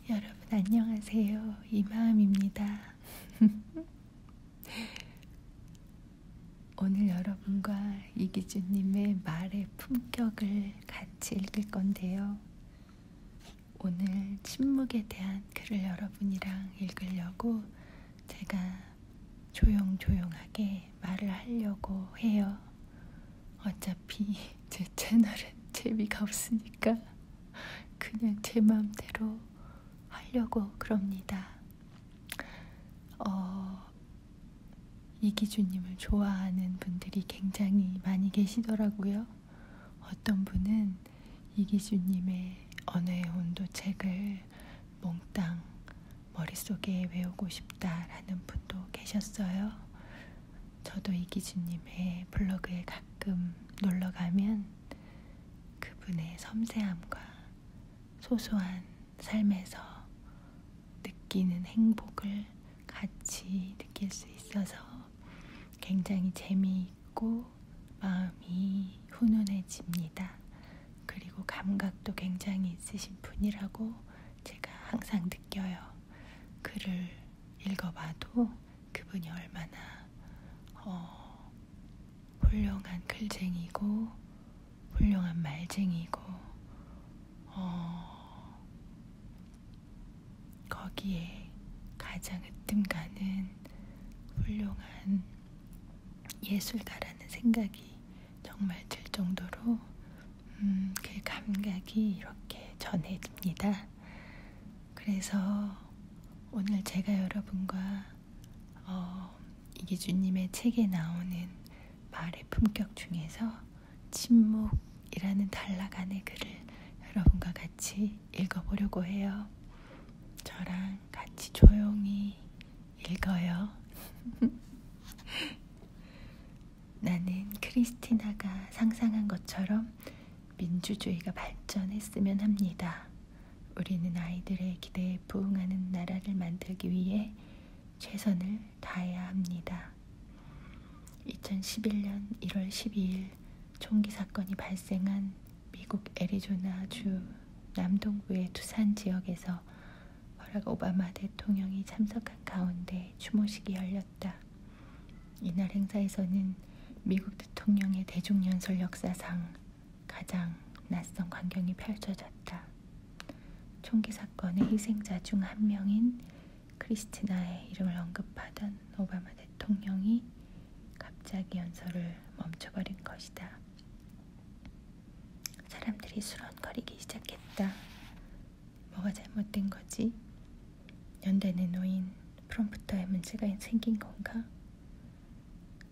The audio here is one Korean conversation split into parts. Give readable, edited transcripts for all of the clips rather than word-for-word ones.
여러분 안녕하세요. 이마음입니다. 오늘 여러분과 이기주님의 말의 품격을 같이 읽을 건데요. 오늘 침묵에 대한 글을 여러분이랑 읽으려고 제가 조용조용하게 말을 하려고 해요. 어차피 제 채널은 재미가 없으니까 그냥 제 마음대로 하려고 그럽니다. 이기주님을 좋아하는 분들이 굉장히 많이 계시더라고요. 어떤 분은 이기주님의 언어의 온도 책을 몽땅 머릿속에 외우고 싶다라는 분도 계셨어요. 저도 이기주님의 블로그에 가끔 놀러가면 그분의 섬세함과 소소한 삶에서 느끼는 행복을 같이 느낄 수 있어서 굉장히 재미있고 마음이 훈훈해집니다. 그리고 감각도 굉장히 있으신 분이라고 제가 항상 느껴요. 글을 읽어봐도 그분이 얼마나 훌륭한 글쟁이고 훌륭한 말쟁이고 거기에 가장 으뜸가는 훌륭한 예술가라는 생각이 정말 들 정도로 그 감각이 이렇게 전해집니다. 그래서 오늘 제가 여러분과 이기주님의 책에 나오는 말의 품격 중에서 침묵이라는 단락 안의 글을 여러분과 같이 읽어보려고 해요. 저랑 같이 조용히 읽어요. 나는 크리스티나가 상상한 것처럼 민주주의가 발전했으면 합니다. 우리는 아이들의 기대에 부응하는 나라를 만들기 위해 최선을 다해야 합니다. 2011년 1월 12일 총기 사건이 발생한 미국 애리조나주 남동부의 투산 지역에서 버락 오바마 대통령이 참석한 가운데 추모식이 열렸다. 이날 행사에서는 미국 대통령의 대중연설 역사상 가장 낯선 광경이 펼쳐졌다. 총기 사건의 희생자 중 한 명인 크리스티나의 이름을 언급하던 오바마 대통령이 갑자기 연설을 멈춰버린 것이다. 사람들이 수런거리기 시작했다. 뭐가 잘못된 거지? 연단에 놓인 프롬프터에 문제가 생긴 건가?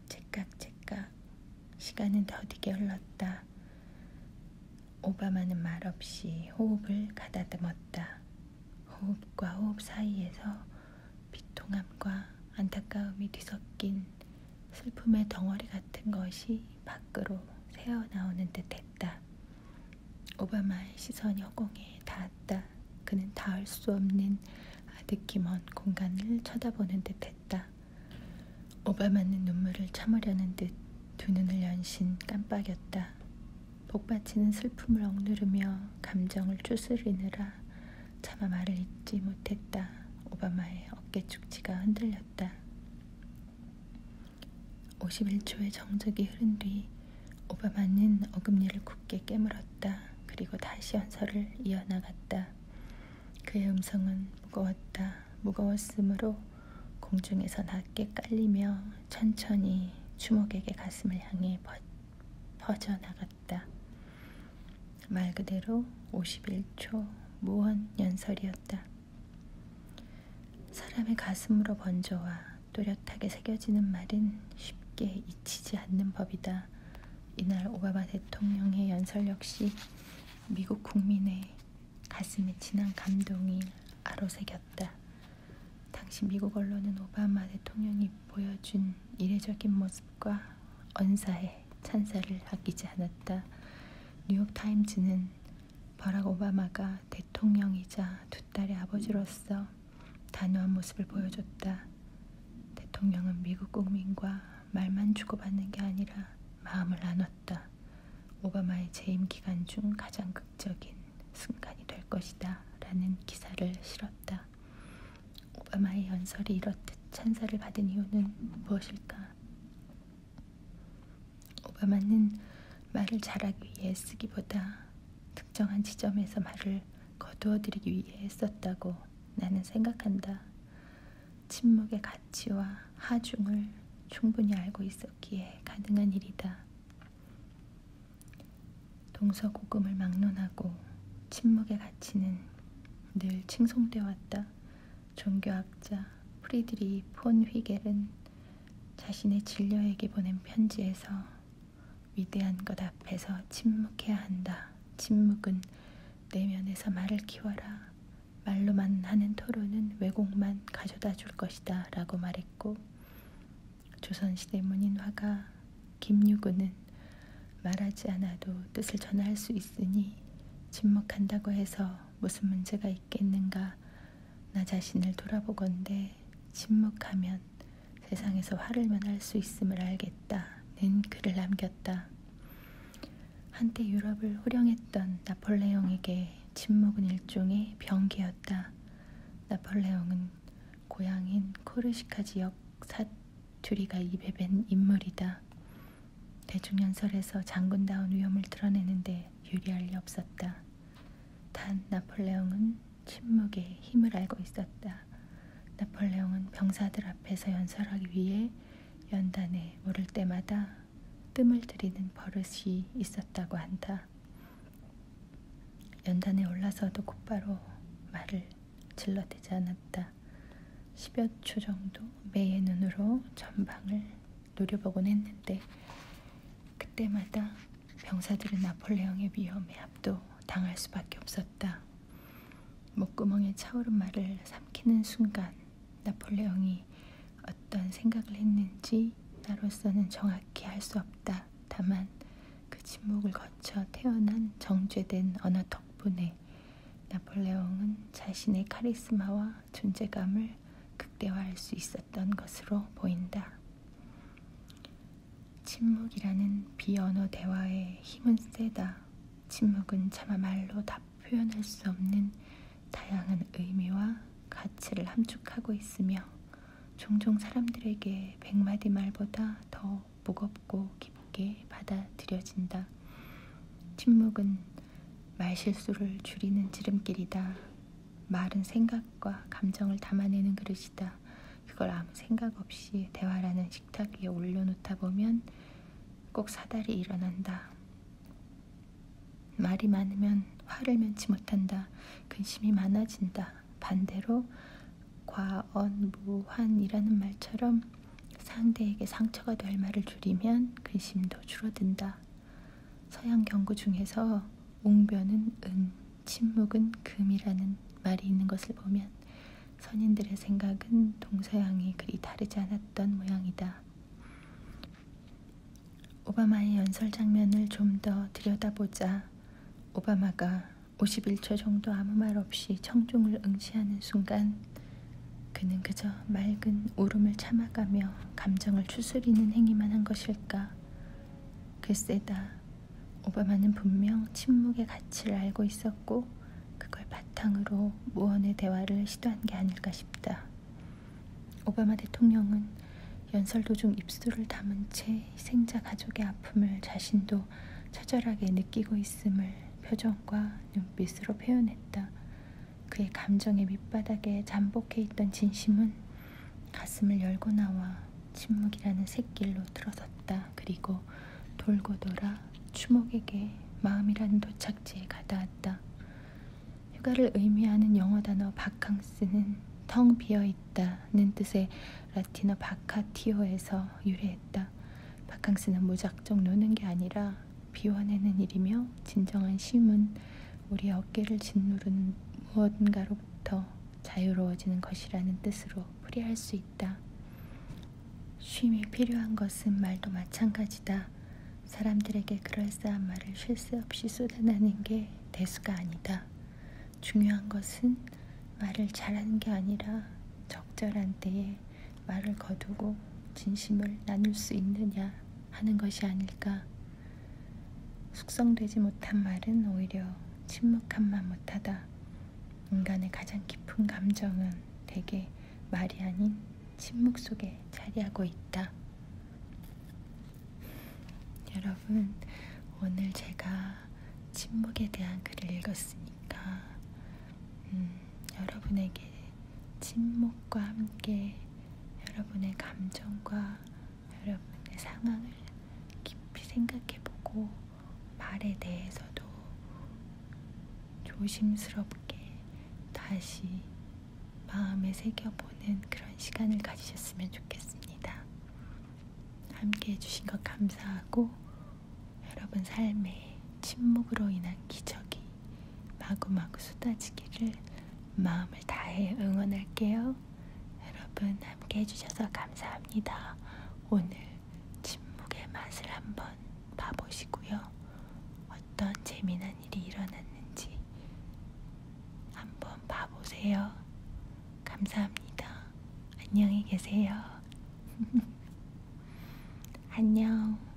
째깍째깍 시간은 더디게 흘렀다. 오바마는 말없이 호흡을 가다듬었다. 호흡과 호흡 사이에서 비통함과 안타까움이 뒤섞인 슬픔의 덩어리 같은 것이 밖으로 새어나오는 듯 했다. 오바마의 시선이 허공에 닿았다. 그는 닿을 수 없는 아득히 먼 공간을 쳐다보는 듯 했다. 오바마는 눈물을 참으려는 듯 두 눈을 연신 깜빡였다. 복받치는 슬픔을 억누르며 감정을 추스리느라 차마 말을 잇지 못했다. 오바마의 어깨 축지가 흔들렸다. 51초의 정적이 흐른 뒤 오바마는 어금니를 굳게 깨물었다. 그리고 다시 연설을 이어나갔다. 그의 음성은 무거웠다. 무거웠으므로 공중에서 낮게 깔리며 천천히 추모객의 가슴을 향해 퍼져나갔다. 말 그대로 51초 무언 연설이었다. 사람의 가슴으로 번져와 또렷하게 새겨지는 말은 쉽게 잊히지 않는 법이다. 이날 오바마 대통령의 연설 역시 미국 국민의 가슴에 진한 감동이 아로새겼다. 당시 미국 언론은 오바마 대통령이 보여준 이례적인 모습과 언사의 찬사를 아끼지 않았다. 뉴욕타임즈는 버락 오바마가 대통령이자 두 딸의 아버지로서 단호한 모습을 보여줬다. 대통령은 미국 국민과 말만 주고받는 게 아니라 마음을 나눴다. 오바마의 재임 기간 중 가장 극적인 순간이 될 것이다. 오바마라는 기사를 실었다. 오바마의 연설이 이렇듯 찬사를 받은 이유는 무엇일까? 오바마는 말을 잘하기 위해 쓰기보다 특정한 지점에서 말을 거두어들이기 위해 썼다고 나는 생각한다. 침묵의 가치와 하중을 충분히 알고 있었기에 가능한 일이다. 동서고금을 막론하고 침묵의 가치는 늘 칭송되어 왔다. 종교학자 프리드리히 폰 휘겔은 자신의 진료에게 보낸 편지에서 위대한 것 앞에서 침묵해야 한다. 침묵은 내면에서 말을 키워라. 말로만 하는 토론은 왜곡만 가져다 줄 것이다 라고 말했고, 조선시대 문인화가 김유구는 말하지 않아도 뜻을 전할 수 있으니 침묵한다고 해서 무슨 문제가 있겠는가. 나 자신을 돌아보건대 침묵하면 세상에서 화를 면할 수 있음을 알겠다는 글을 남겼다. 한때 유럽을 호령했던 나폴레옹에게 침묵은 일종의 병기였다. 나폴레옹은 고향인 코르시카 지역 사투리가 입에 밴 인물이다. 대중연설에서 장군다운 위엄을 드러내는데 유리할 리 없었다. 단 나폴레옹은 침묵의 힘을 알고 있었다. 나폴레옹은 병사들 앞에서 연설하기 위해 연단에 오를 때마다 뜸을 들이는 버릇이 있었다고 한다. 연단에 올라서도 곧바로 말을 질러대지 않았다. 10여 초 정도 매의 눈으로 전방을 노려보곤 했는데 그때마다 병사들은 나폴레옹의 위험에 압도당할 수밖에 없었다. 목구멍에 차오른 말을 삼키는 순간 나폴레옹이 어떤 생각을 했는지 나로서는 정확히 알 수 없다. 다만 그 침묵을 거쳐 태어난 정죄된 언어 덕분에 나폴레옹은 자신의 카리스마와 존재감을 극대화할 수 있었던 것으로 보인다. 침묵이라는 비언어 대화의 힘은 세다. 침묵은 차마 말로 다 표현할 수 없는 다양한 의미와 가치를 함축하고 있으며 종종 사람들에게 100마디 말보다 더 무겁고 깊게 받아들여진다. 침묵은 말실수를 줄이는 지름길이다. 말은 생각과 감정을 담아내는 그릇이다. 그걸 아무 생각 없이 대화라는 식탁 위에 올려놓다 보면 꼭 사달이 일어난다. 말이 많으면 화를 면치 못한다. 근심이 많아진다. 반대로 과언무환이라는 말처럼 상대에게 상처가 될 말을 줄이면 근심도 줄어든다. 서양 경구 중에서 웅변은 은, 침묵은 금이라는 말이 있는 것을 보면 선인들의 생각은 동서양이 그리 다르지 않았던 모양이다. 오바마의 연설 장면을 좀 더 들여다보자. 오바마가 51초 정도 아무 말 없이 청중을 응시하는 순간 그는 그저 맑은 울음을 참아가며 감정을 추스리는 행위만 한 것일까? 글쎄다. 오바마는 분명 침묵의 가치를 알고 있었고 그걸 바탕으로 무언의 대화를 시도한 게 아닐까 싶다. 오바마 대통령은 연설 도중 입술을 다문 채 희생자 가족의 아픔을 자신도 처절하게 느끼고 있음을 표정과 눈빛으로 표현했다. 그의 감정의 밑바닥에 잠복해 있던 진심은 가슴을 열고 나와 침묵이라는 샛길로 들어섰다. 그리고 돌고 돌아 추목에게 마음이라는 도착지에 가닿았다. 휴가를 의미하는 영어 단어 바캉스는 텅 비어있다는 뜻의 라틴어 바카티오에서 유래했다. 바캉스는 무작정 노는 게 아니라 비워내는 일이며 진정한 쉼은 우리 어깨를 짓누르는 무언가로부터 자유로워지는 것이라는 뜻으로 풀이할 수 있다. 쉼이 필요한 것은 말도 마찬가지다. 사람들에게 그럴싸한 말을 쉴 새 없이 쏟아내는 게 대수가 아니다. 중요한 것은 말을 잘하는 게 아니라 적절한 때에 말을 거두고 진심을 나눌 수 있느냐 하는 것이 아닐까. 숙성되지 못한 말은 오히려 침묵함만 못하다. 인간의 가장 깊은 감정은 대개 말이 아닌 침묵 속에 자리하고 있다. 여러분, 오늘 제가 침묵에 대한 글을 읽었으니까 여러분에게 침묵과 함께 여러분의 감정과 여러분의 상황을 깊이 생각해보고 말에 대해서도 조심스럽게 다시 마음에 새겨보는 그런 시간을 가지셨으면 좋겠습니다. 함께 해주신 것 감사하고 여러분 삶에 침묵으로 인한 기적이 마구마구 쏟아지기를 마음을 다해 응원할게요. 여러분 함께 해주셔서 감사합니다. 오늘 침묵의 맛을 한번 봐보시고요. 어떤 재미난 일이 일어났는지 한번 봐보세요. 감사합니다. 안녕히 계세요. 안녕.